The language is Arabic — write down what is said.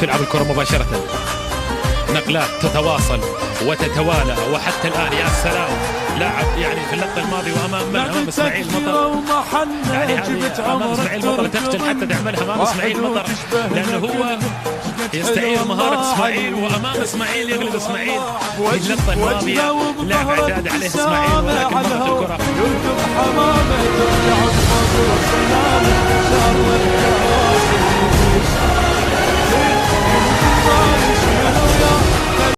تلعب الكرة مباشرة، نقلات تتواصل وتتوالى، وحتى الآن يا سلام لاعب يعني في اللقطة الماضية وأمام إسماعيل مطر، يعني هذه أمام إسماعيل مطر تخجل حتى تعملها أمام إسماعيل مطر، لأنه هو يستعير مهارة إسماعيل، وأمام إسماعيل يغلب إسماعيل. في اللقطة الماضية لاعب اعتاد عليه إسماعيل ولكن مرت الكرة.